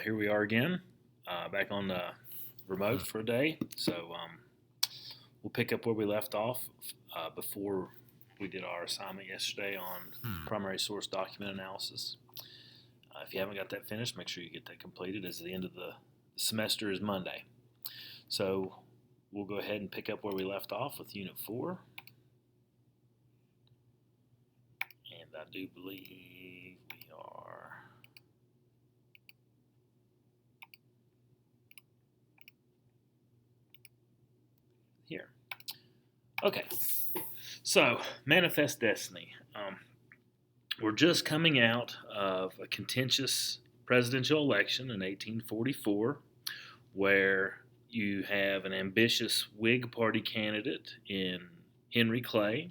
Here we are again, back on the remote for a day. We'll pick up where we left off before we did our assignment yesterday on primary source document analysis. If you haven't got that finished, make sure you get that completed, as the end of the semester is Monday. So we'll go ahead and pick up where we left off with Unit 4. And I do believe we are here. Okay, so manifest destiny. We're just coming out of a contentious presidential election in 1844, where you have an ambitious Whig Party candidate in Henry Clay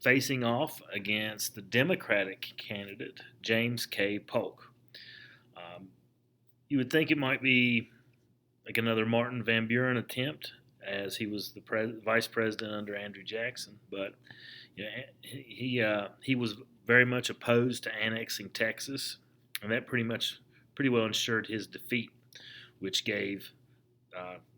facing off against the Democratic candidate James K. Polk. You would think it might be like another Martin Van Buren attempt, as he was the vice president under Andrew Jackson, but he was very much opposed to annexing Texas, and that pretty well ensured his defeat, which gave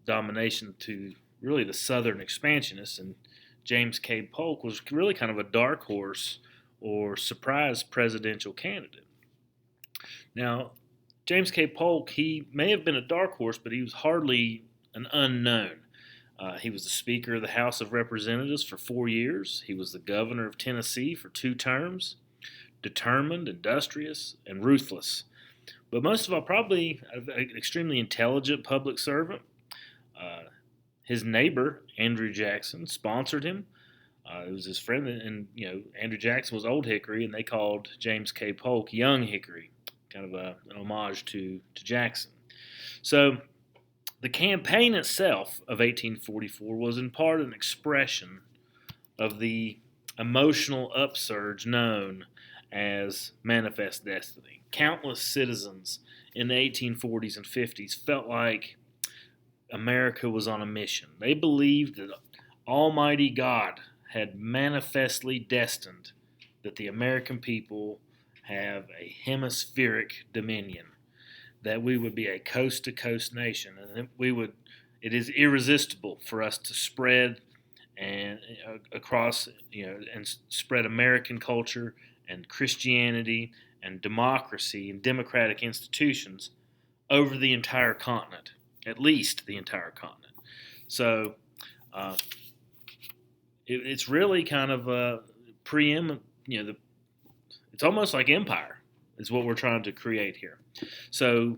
domination to really the Southern expansionists. And James K. Polk was really kind of a dark horse or surprise presidential candidate. Now, James K. Polk, he may have been a dark horse, but he was hardly an unknown. He was the Speaker of the House of Representatives for 4 years. He was the governor of Tennessee for 2 terms, determined, industrious, and ruthless. But most of all, probably an extremely intelligent public servant. His neighbor, Andrew Jackson, sponsored him. It was his friend, and Andrew Jackson was Old Hickory, and they called James K. Polk Young Hickory, kind of an homage to Jackson. So the campaign itself of 1844 was in part an expression of the emotional upsurge known as manifest destiny. Countless citizens in the 1840s and 50s felt like America was on a mission. They believed that Almighty God had manifestly destined that the American people have a hemispheric dominion, that we would be a coast-to-coast nation, and it is irresistible for us to spread and across, and spread American culture and Christianity and democracy and democratic institutions over the entire continent, at least the entire continent. So it's really kind of a it's almost like empire is what we're trying to create here. So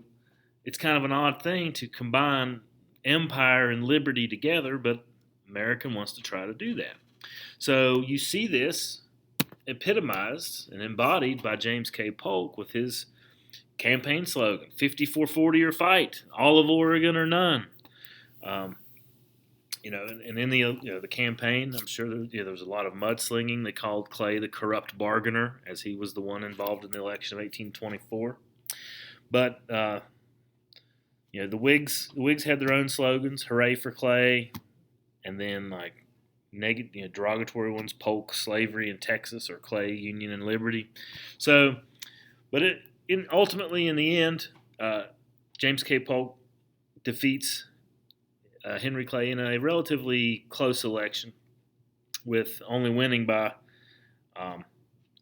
it's kind of an odd thing to combine empire and liberty together, but America wants to try to do that. So you see this epitomized and embodied by James K. Polk with his campaign slogan, 54-40 or fight, all of Oregon or none. And in the campaign, I'm sure there was a lot of mudslinging. They called Clay the corrupt bargainer, as he was the one involved in the election of 1824. But the Whigs had their own slogans: "Hooray for Clay," and then like negative, derogatory ones: "Polk slavery in Texas," or "Clay Union and Liberty." So, but ultimately in the end, James K. Polk defeats Henry Clay in a relatively close election, with only winning by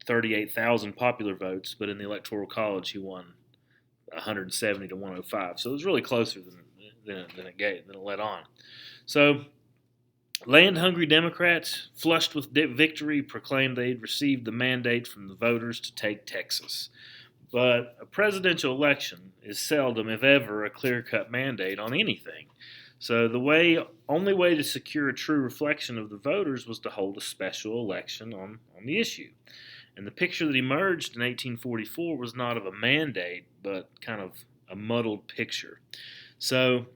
38,000 popular votes, but in the Electoral College he won 170 to 105. So it was really closer than it let on. So land-hungry Democrats, flushed with victory, proclaimed they'd received the mandate from the voters to take Texas. But a presidential election is seldom, if ever, a clear-cut mandate on anything. So the only way to secure a true reflection of the voters was to hold a special election on the issue. And the picture that emerged in 1844 was not of a mandate, but kind of a muddled picture. So,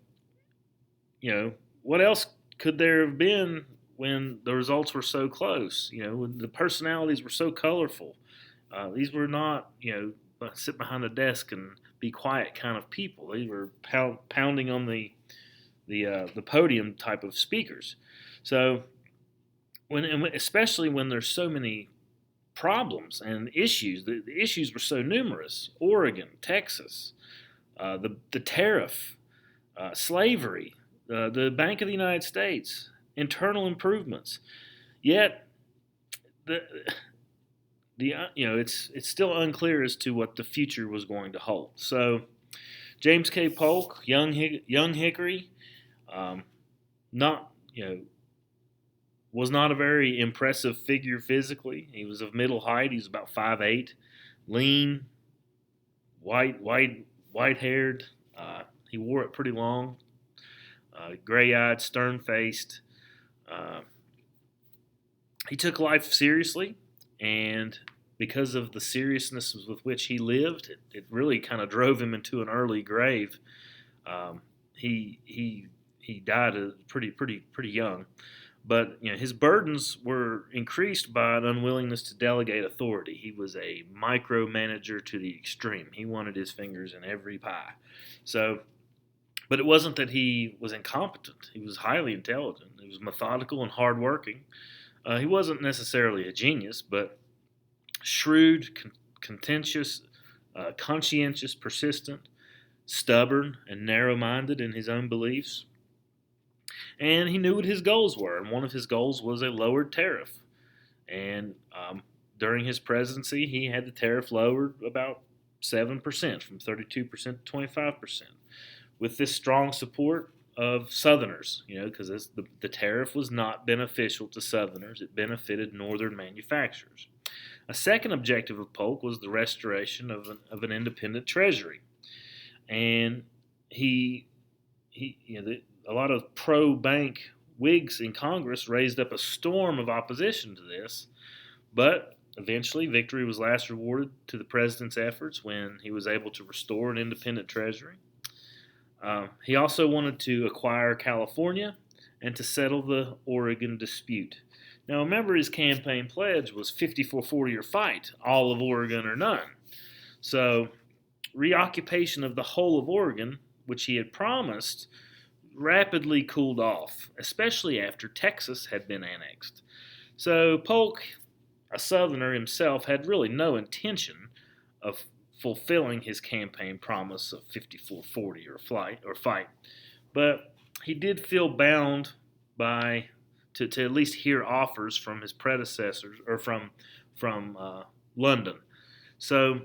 what else could there have been when the results were so close? When the personalities were so colorful. These were not, sit behind a desk and be quiet kind of people. They were pounding on the podium type of speakers. So especially when there's so many problems and issues. The issues were so numerous: Oregon, Texas, the tariff, slavery, the Bank of the United States, internal improvements. Yet, the it's still unclear as to what the future was going to hold. So, James K. Polk, young Hickory, not was not a very impressive figure physically. He was of middle height. He was about 5'8", lean, white-haired. He wore it pretty long. Gray-eyed, stern-faced. He took life seriously, and because of the seriousness with which he lived, it really kind of drove him into an early grave. He died pretty young. But his burdens were increased by an unwillingness to delegate authority. He was a micromanager to the extreme. He wanted his fingers in every pie. So, but it wasn't that he was incompetent. He was highly intelligent. He was methodical and hardworking. He wasn't necessarily a genius, but shrewd, contentious, conscientious, persistent, stubborn, and narrow-minded in his own beliefs. And he knew what his goals were, and one of his goals was a lowered tariff. And during his presidency, he had the tariff lowered about 7%, from 32% to 25%, with this strong support of Southerners, because the tariff was not beneficial to Southerners. It benefited Northern manufacturers. A second objective of Polk was the restoration of an independent treasury. And a lot of pro-bank Whigs in Congress raised up a storm of opposition to this, but eventually victory was last rewarded to the president's efforts when he was able to restore an independent treasury. He also wanted to acquire California and to settle the Oregon dispute. Now remember, his campaign pledge was 54-40 or fight, all of Oregon or none. So reoccupation of the whole of Oregon, which he had promised, rapidly cooled off, especially after Texas had been annexed. So Polk, a Southerner himself, had really no intention of fulfilling his campaign promise of 54-40 or fight, but he did feel bound to at least hear offers from his predecessors or from London. So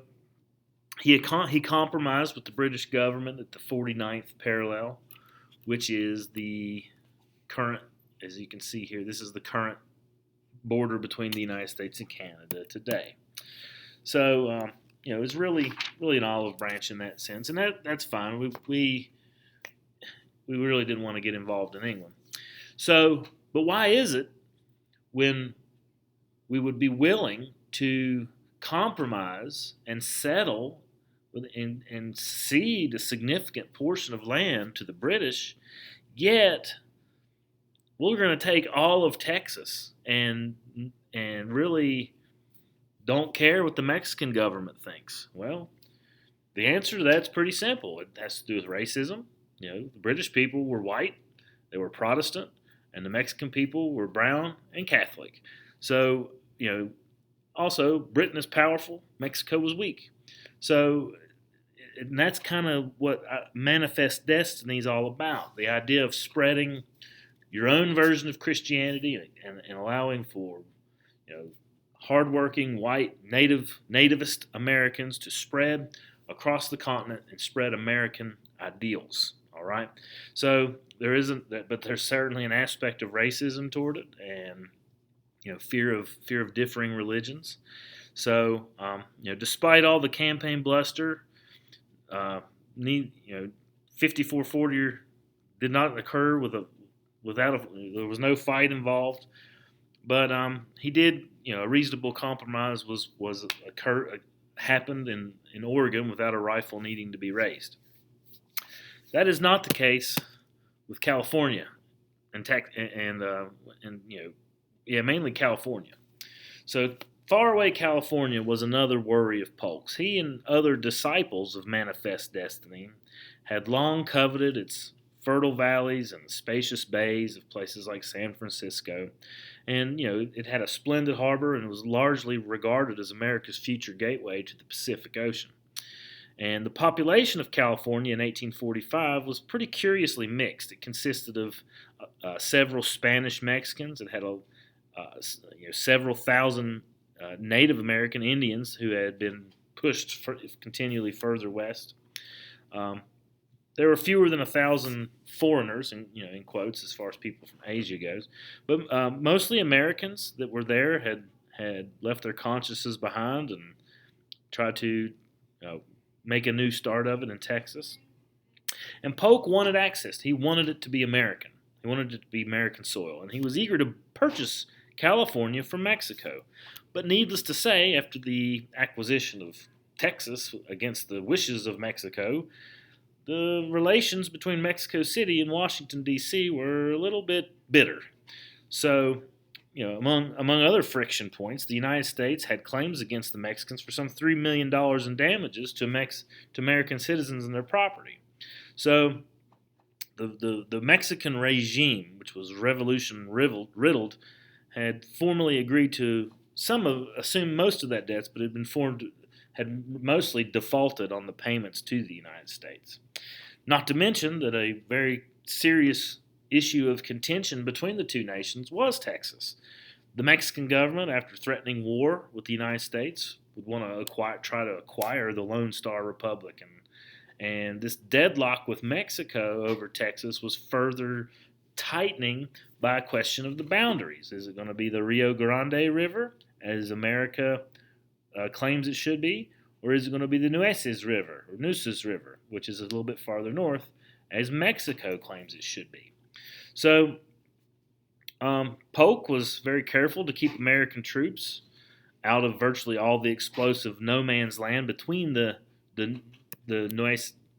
he compromised with the British government at the 49th parallel, which is the current, as you can see here, this is the current border between the United States and Canada today. So, it's really an olive branch in that sense, and that's fine. We really didn't want to get involved in England. So, but why is it when we would be willing to compromise and settle and cede a significant portion of land to the British, yet we're going to take all of Texas and really don't care what the Mexican government thinks? Well, the answer to that's pretty simple. It has to do with racism. The British people were white, they were Protestant, and the Mexican people were brown and Catholic. So, also Britain is powerful, Mexico was weak. So, and that's kind of what Manifest Destiny is all about. The idea of spreading your own version of Christianity and allowing for, hardworking white nativist Americans to spread across the continent and spread American ideals. All right. So there's certainly an aspect of racism toward it, and fear of differing religions. So despite all the campaign bluster, 54-40 did not occur there was no fight involved, but he did. A reasonable compromise happened in Oregon without a rifle needing to be raised. That is not the case with California mainly California. So faraway California was another worry of Polk's. He and other disciples of Manifest Destiny had long coveted its fertile valleys and spacious bays of places like San Francisco. And, it had a splendid harbor and was largely regarded as America's future gateway to the Pacific Ocean. And the population of California in 1845 was pretty curiously mixed. It consisted of several Spanish Mexicans. It had several thousand Native American Indians who had been pushed continually further west. There were fewer than 1,000 foreigners, in quotes, as far as people from Asia goes, but mostly Americans that were there had left their consciences behind and tried to make a new start of it in Texas. And Polk wanted access. He wanted it to be American. He wanted it to be American soil, and he was eager to purchase California from Mexico. But needless to say, after the acquisition of Texas against the wishes of Mexico, the relations between Mexico City and Washington, D.C. were a little bit bitter. So, among other friction points, the United States had claims against the Mexicans for some $3 million in damages to American citizens and their property. So the Mexican regime, which was revolution riddled, had formally agreed to assume most of that debts, but had mostly defaulted on the payments to the United States. Not to mention that a very serious issue of contention between the two nations was Texas. The Mexican government, after threatening war with the United States, would want to try to acquire the Lone Star Republic, and this deadlock with Mexico over Texas was further tightening by a question of the boundaries. Is it going to be the Rio Grande River, as America claims it should be, or is it going to be the Nueces River, which is a little bit farther north, as Mexico claims it should be? So Polk was very careful to keep American troops out of virtually all the explosive no man's land between the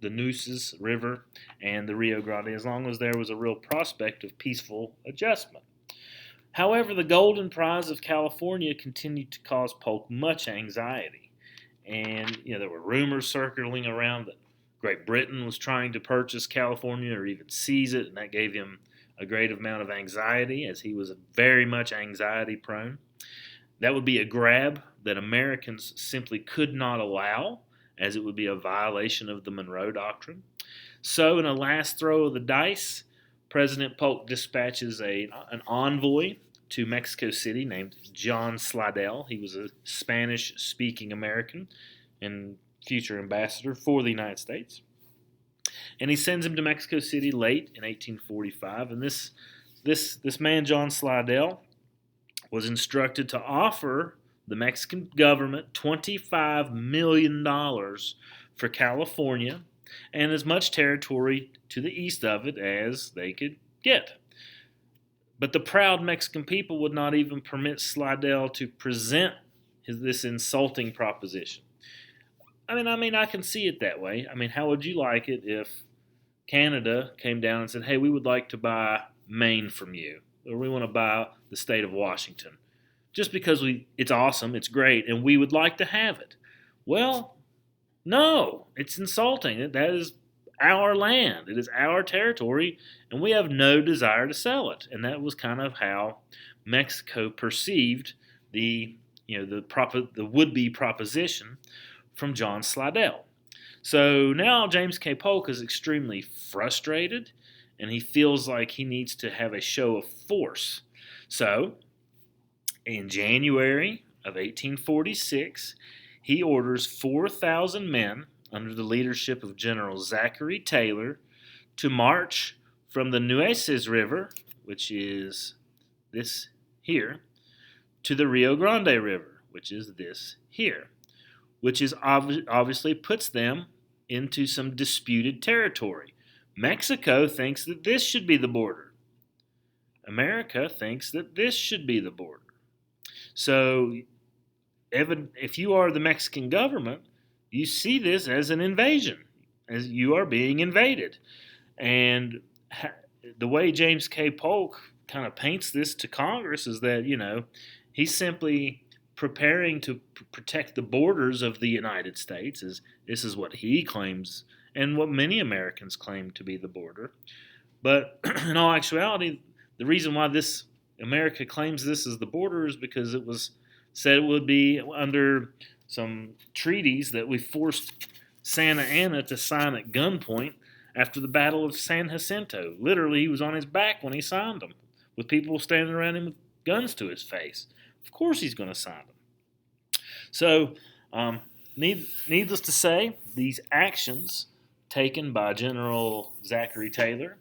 Nueces River and the Rio Grande, as long as there was a real prospect of peaceful adjustment. However, the golden prize of California continued to cause Polk much anxiety. And, there were rumors circling around that Great Britain was trying to purchase California or even seize it, and that gave him a great amount of anxiety, as he was very much anxiety prone. That would be a grab that Americans simply could not allow, as it would be a violation of the Monroe Doctrine. So, in a last throw of the dice, President Polk dispatches an envoy to Mexico City named John Slidell. He was a Spanish-speaking American and future ambassador for the United States. And he sends him to Mexico City late in 1845. And this man, John Slidell, was instructed to offer the Mexican government $25 million for California and as much territory to the east of it as they could get. But the proud Mexican people would not even permit Slidell to present this insulting proposition. I can see it that way. How would you like it if Canada came down and said, hey, we would like to buy Maine from you, or we want to buy the state of Washington, just because it's awesome, it's great, and we would like to have it? Well, no, it's insulting. That is our land. It is our territory, and we have no desire to sell it. And that was kind of how Mexico perceived the would-be proposition from John Slidell. So now James K. Polk is extremely frustrated, and he feels like he needs to have a show of force. So, in January of 1846, he orders 4,000 men under the leadership of General Zachary Taylor to march from the Nueces River, which is this here, to the Rio Grande River, which is this here, which is obviously puts them into some disputed territory. Mexico thinks that this should be the border. America thinks that this should be the border. So, if you are the Mexican government, you see this as an invasion, as you are being invaded. And the way James K. Polk kind of paints this to Congress is that, he's simply preparing to protect the borders of the United States. This is what he claims, and what many Americans claim to be the border. But in all actuality, the reason why this America claims this as the border is because it was said it would be under some treaties that we forced Santa Anna to sign at gunpoint after the Battle of San Jacinto. Literally, he was on his back when he signed them, with people standing around him with guns to his face. Of course, he's going to sign them. So, needless to say, these actions taken by General Zachary Taylor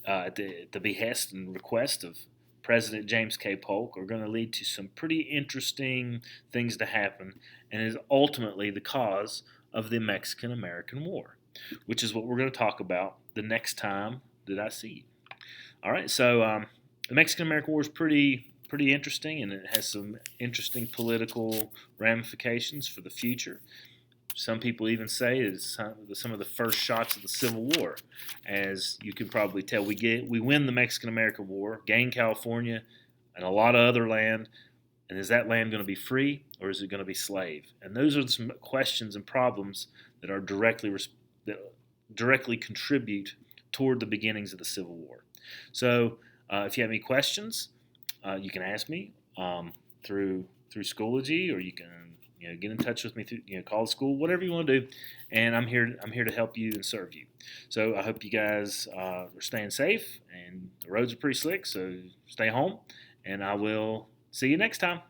at the behest and request of President James K. Polk are going to lead to some pretty interesting things to happen, and is ultimately the cause of the Mexican-American War, which is what we're going to talk about the next time that I see you. All right, so the Mexican-American War is pretty interesting, and it has some interesting political ramifications for the future. Some people even say it's some of the first shots of the Civil War. As you can probably tell, we win the Mexican-American War, gain California, and a lot of other land. And is that land going to be free, or is it going to be slave? And those are some questions and problems that are directly contribute toward the beginnings of the Civil War. So, if you have any questions, you can ask me through Schoology, or you can get in touch with me through call the school, whatever you want to do, and I'm here to help you and serve you. So I hope you guys are staying safe, and the roads are pretty slick, so stay home, and I will see you next time.